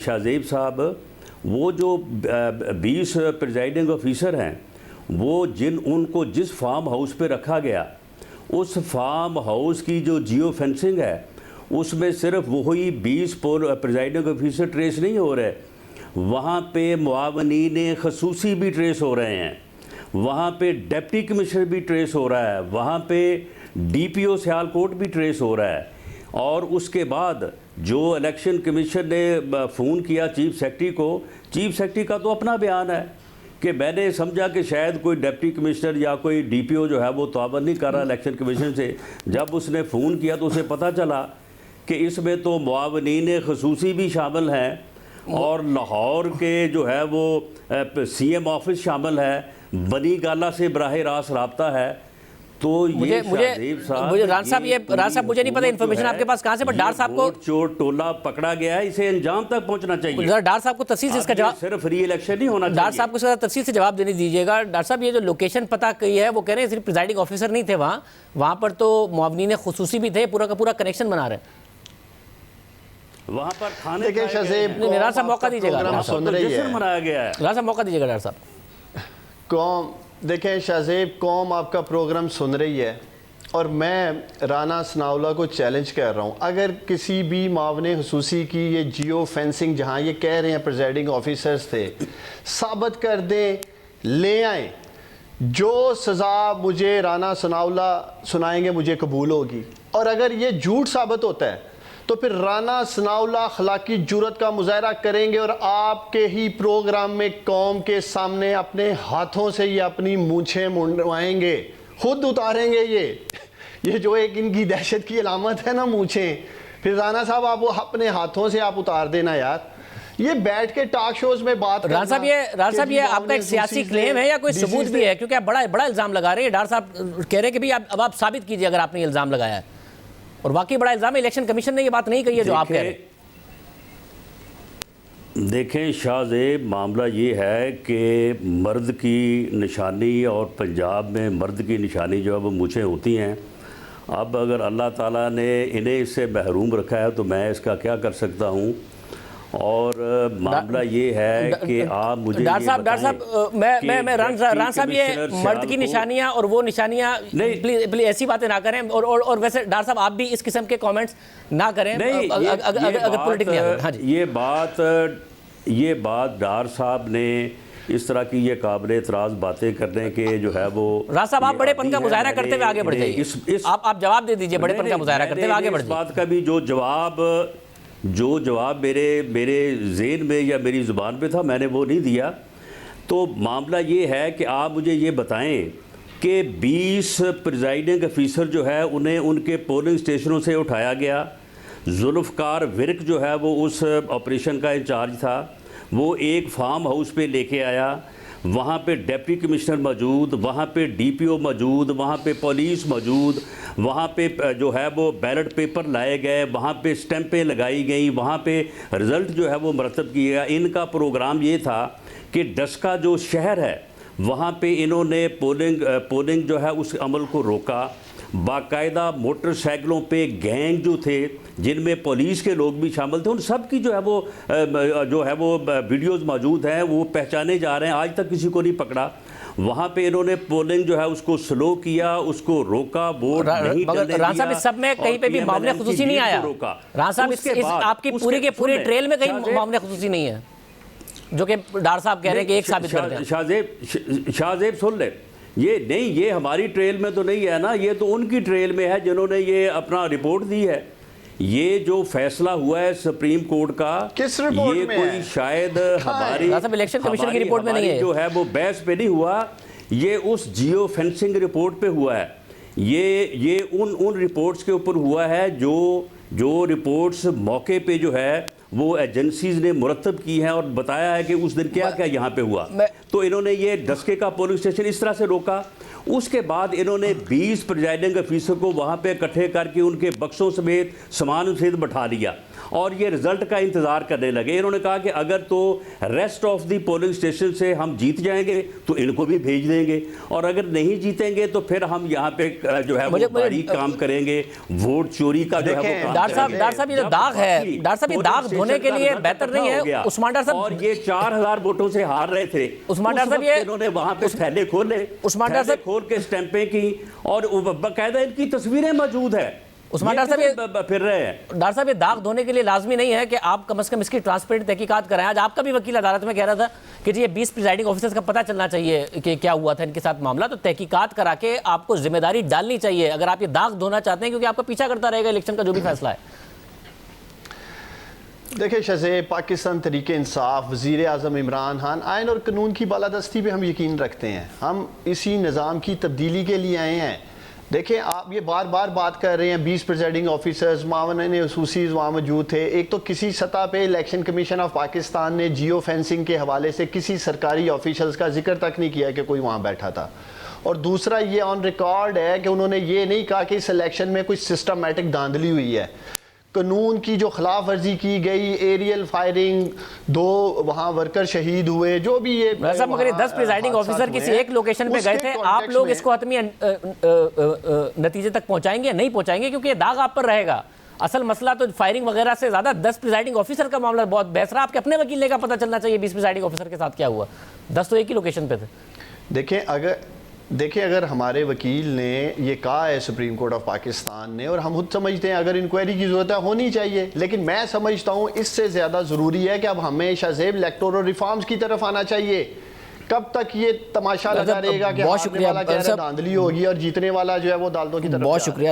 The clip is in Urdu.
شاہزیب صاحب وہ جو 20 پریزائڈنگ آفیسر ہیں وہ ان کو جس فارم ہاؤس پہ رکھا گیا اس فارم ہاؤس کی جو جیو فینسنگ ہے اس میں صرف وہی 20 پریزائڈنگ آفیسر ٹریس نہیں ہو رہے، وہاں پہ معاونین خصوصی بھی ٹریس ہو رہے ہیں، وہاں پہ ڈپٹی کمشنر بھی ٹریس ہو رہا ہے، وہاں پہ ڈی پی او سیالکوٹ بھی ٹریس ہو رہا ہے۔ اور اس کے بعد جو الیکشن کمیشن نے فون کیا چیف سیکرٹری کو، چیف سیکرٹری کا تو اپنا بیان ہے کہ میں نے سمجھا کہ شاید کوئی ڈپٹی کمشنر یا کوئی ڈی پی او جو ہے وہ تعاون نہیں کر رہا الیکشن کمیشن سے۔ جب اس نے فون کیا تو اسے پتہ چلا کہ اس میں تو معاونین خصوصی بھی شامل ہیں اور لاہور کے جو ہے وہ سی ایم آفس شامل ہے، بنی گالہ سے براہ راست رابطہ ہے۔ تو یہ ران صاحب مجھے نہیں پتہ انفارمیشن آپ کے پاس کہاں سے، پر ڈار صاحب کو چور ٹولہ پکڑا گیا ہے، اسے انجام تک پہنچنا چاہیے۔ ڈار صاحب کو تفصیل سے اس کا جواب، صرف ری الیکشن نہیں ہونا چاہیے۔ ڈار صاحب کو اس کا تفصیل سے جواب دینے دیجیے گا۔ ڈار صاحب یہ جو لوکیشن پتہ کی ہے وہ کہہ رہے ہیں صرف پریزائڈنگ آفیسر نہیں تھے وہاں پر تو معاونین خصوصی بھی تھے، پورا کا پورا کنیکشن بنا رہے ہیں وہاں پر کھانے ڈار صاحب موقع دیجیے گا، منایا گیا ہے۔ ڈار صاحب موقع دیجیے گا۔ ڈار صاحب قوم دیکھیں، شاہزیب قوم آپ کا پروگرام سن رہی ہے اور میں رانا ثناءاللہ کو چیلنج کر رہا ہوں، اگر کسی بھی معاون خصوصی کی یہ جیو فینسنگ جہاں یہ کہہ رہے ہیں پریزائڈنگ آفیسرز تھے، ثابت کر دیں، لے آئیں، جو سزا مجھے رانا ثناءاللہ سنائیں گے مجھے قبول ہوگی۔ اور اگر یہ جھوٹ ثابت ہوتا ہے تو پھر رانا ثناءاللہ اخلاقی جرات کا مظاہرہ کریں گے اور آپ کے ہی پروگرام میں قوم کے سامنے اپنے ہاتھوں سے یہ اپنی مونچھیں منڈوائیں گے، خود اتاریں گے۔ یہ جو ایک ان کی دہشت کی علامت ہے نا مونچھیں، پھر رانا صاحب آپ وہ اپنے ہاتھوں سے آپ اتار دینا یار۔ یہ بیٹھ کے ٹاک شوز میں بات کرنا، ران صاحب یہ آپ کا ایک سیاسی کلیم ہے یا کوئی ثبوت بھی ہے؟ کیونکہ آپ بڑا الزام لگا رہے ہیں۔ ڈار صاحب کہہ رہے ہیں کہ بھی اب آپ ثابت کیجئے اگر آپ نے الزام لگایا ہے، اور واقعی بڑا الزام ہے، الیکشن کمیشن نے یہ بات نہیں کہی ہے جو آپ کہہ رہے ہیں۔ دیکھیں شاہ زیب، معاملہ یہ ہے کہ مرد کی نشانی اور پنجاب میں مرد کی نشانی جو ہے وہ مونچھیں ہوتی ہیں۔ اب اگر اللہ تعالیٰ نے انہیں اس سے محروم رکھا ہے تو میں اس کا کیا کر سکتا ہوں؟ اور معاملہ یہ ہے کہ آپ مجھے ڈار صاحب میں ران صاحب یہ مرد کی نشانیاں اور وہ نشانیاں پلیز ایسی باتیں نہ کریں، اور ویسے ڈار صاحب آپ بھی اس قسم کے کومنٹس نہ کریں اگر پولیٹیکلی۔ ہاں جی، یہ بات ڈار صاحب نے اس طرح کی یہ قابل اعتراض باتیں کرنے کے جو ہے وہ، ران صاحب آپ بڑے پن کا مظاہرہ کرتے ہوئے آگے بڑھ جائیے، آپ جواب دے دیجئے، بڑے پن کا مظاہرہ کرتے ہوئے آگے بڑھ جائیے۔ اس بات کا بھی جو جواب میرے ذہن میں یا میری زبان پہ تھا میں نے وہ نہیں دیا۔ تو معاملہ یہ ہے کہ آپ مجھے یہ بتائیں کہ 20 پریزائڈنگ آفیسر جو ہے انہیں ان کے پولنگ سٹیشنوں سے اٹھایا گیا۔ ذوالفقار ورک جو ہے وہ اس آپریشن کا انچارج تھا، وہ ایک فارم ہاؤس پہ لے کے آیا، وہاں پہ ڈپٹی کمشنر موجود، وہاں پہ ڈی پی او موجود، وہاں پہ پولیس موجود، وہاں پہ جو ہے وہ بیلٹ پیپر لائے گئے، وہاں پہ سٹیمپیں لگائی گئیں، وہاں پہ رزلٹ جو ہے وہ مرتب کیا گیا۔ ان کا پروگرام یہ تھا کہ ڈسکا جو شہر ہے وہاں پہ انہوں نے پولنگ جو ہے اس عمل کو روکا۔ باقاعدہ موٹر سائیکلوں پہ گینگ جو تھے جن میں پولیس کے لوگ بھی شامل تھے، ان سب کی جو ہے وہ ویڈیوز موجود ہیں، وہ پہچانے جا رہے ہیں، آج تک کسی کو نہیں پکڑا۔ وہاں پہ انہوں نے پولنگ جو ہے اس کو سلو کیا، اس کو روکا، ووٹ نہیں ڈلنے دیا۔ ران صاحب اس سب میں کہیں پہ بھی معاملہ خصوصی نہیں آیا؟ ران صاحب آپ کی پوری کے پوری ٹریل میں کہیں معاملہ خصوصی نہیں ہے جو کہ ڈار صاحب کہہ رہے ہیں کہ ایک ثابت کر دیں؟ شاہ زیب سن لے، یہ نہیں، یہ ہماری ٹریل میں تو نہیں ہے نا، یہ تو ان کی ٹریل میں ہے جنہوں نے یہ اپنا رپورٹ دی ہے۔ یہ جو فیصلہ ہوا ہے سپریم کورٹ کا، کس رپورٹ میں ہے؟ یہ کوئی شاید ہماری الیکشن کمیشن کی رپورٹ میں نہیں ہے، جو ہے وہ بحث پہ نہیں ہوا، یہ اس جیو فینسنگ رپورٹ پہ ہوا ہے۔ یہ ان رپورٹس کے اوپر ہوا ہے جو رپورٹس موقع پہ جو ہے وہ ایجنسیز نے مرتب کی ہیں اور بتایا ہے کہ اس دن کیا کیا یہاں پہ ہوا۔ تو انہوں نے یہ ڈسکے کا پولنگ سٹیشن اس طرح سے روکا، اس کے بعد انہوں نے 20 پریزائڈنگ آفیسر کو وہاں پہ اکٹھے کر کے ان کے بکسوں سمیت سامان سمیت بٹھا لیا، اور یہ رزلٹ کا انتظار کرنے لگے. انہوں نے کہا کہ اگر تو rest of the polling station سے ہم جیت جائیں گے تو ان کو بھی بھیج دیں گے, اور اگر نہیں جیتیں گے تو پھر ہم یہاں پہ جو ہے وہ باریک کام کریں گے, ووٹ چوری کا جو ہے وہ کام ڈاکٹر صاحب یہ جو داغ ہے, ڈاکٹر صاحب یہ داغ دھونے کے لیے بہتر نہیں ہے. عثمان ڈاکٹر صاحب, اور یہ 4000 ووٹوں سے ہار رہے تھے, عثمان ڈاکٹر صاحب یہ انہوں نے وہاں پہ تھیلے کھولے, عثمان ڈاکٹر صاحب کھول کے اسٹیمپیں کی, اور باقاعدہ ان کی تصویریں موجود ہیں. عثمان ڈاکٹر صاحب یہ پھر رہے ہیں. ڈاکٹر صاحب یہ داغ دھونے کے لیے لازمی نہیں ہے کہ آپ کم از کم اس کی ٹرانسپیرنٹ تحقیقات کرائیں. آج آپ کا بھی وکیل عدالت میں کہہ رہا تھا کہ جی یہ 20 پریزائڈنگ آفیسرز کا پتہ چلنا چاہیے کہ کیا ہوا تھا ان کے ساتھ معاملہ, تو تحقیقات کرا کے آپ کو ذمہ داری ڈالنی چاہیے اگر آپ یہ داغ دھونا چاہتے ہیں, کیونکہ آپ کا پیچھا کرتا رہے گا الیکشن کا جو بھی فیصلہ ہے. دیکھیں شہزیب, پاکستان تحریک انصاف, وزیر اعظم عمران خان, آئین اور قانون کی بالادستی پہ ہم یقین رکھتے ہیں. ہم اسی نظام کی تبدیلی کے لیے آئے ہیں. دیکھیں آپ یہ بار بار بات کر رہے ہیں 20 پریزائڈنگ آفیسرز, معاونین خصوصی وہاں موجود تھے. ایک تو کسی سطح پہ الیکشن کمیشن آف پاکستان نے جیو فینسنگ کے حوالے سے کسی سرکاری آفیشلز کا ذکر تک نہیں کیا کہ کوئی وہاں بیٹھا تھا. اور دوسرا یہ آن ریکارڈ ہے کہ انہوں نے یہ نہیں کہا کہ اس الیکشن میں کوئی سسٹمیٹک دھاندلی ہوئی ہے. قانون کی جو خلاف ورزی کی گئی, ایریل فائرنگ, 2 وہاں ورکر شہید ہوئے, جو بھی یہ مگر 10 پریزائڈنگ آفیسر کسی ایک لوکیشن پہ گئے تھے, آپ لوگ اس کو حتمی نتیجے تک پہنچائیں گے؟ نہیں پہنچائیں گے, کیونکہ یہ داغ آپ پر رہے گا. اصل مسئلہ تو فائرنگ وغیرہ سے زیادہ 10 پریزائڈنگ آفیسر کا معاملہ بہت بحث رہا. آپ کے اپنے وکیل نے کا پتہ چلنا چاہیے 20 پریزائڈنگ آفیسر کے ساتھ کیا ہوا, 10 تو ایک ہی لوکیشن پہ تھے. دیکھیں اگر ہمارے وکیل نے یہ کہا ہے سپریم کورٹ آف پاکستان نے, اور ہم خود سمجھتے ہیں اگر انکوائری کی ضرورت ہے ہونی چاہیے, لیکن میں سمجھتا ہوں اس سے زیادہ ضروری ہے کہ اب ہمیں شہزیب الیکٹورل ریفارمز کی طرف آنا چاہیے. کب تک یہ تماشا لگا رہے گا کہ ہارنے والا کہہ رہا ہے دھاندلی ہوگی اور جیتنے والا جو ہے وہ عدالتوں کی طرف. بہت شکریہ.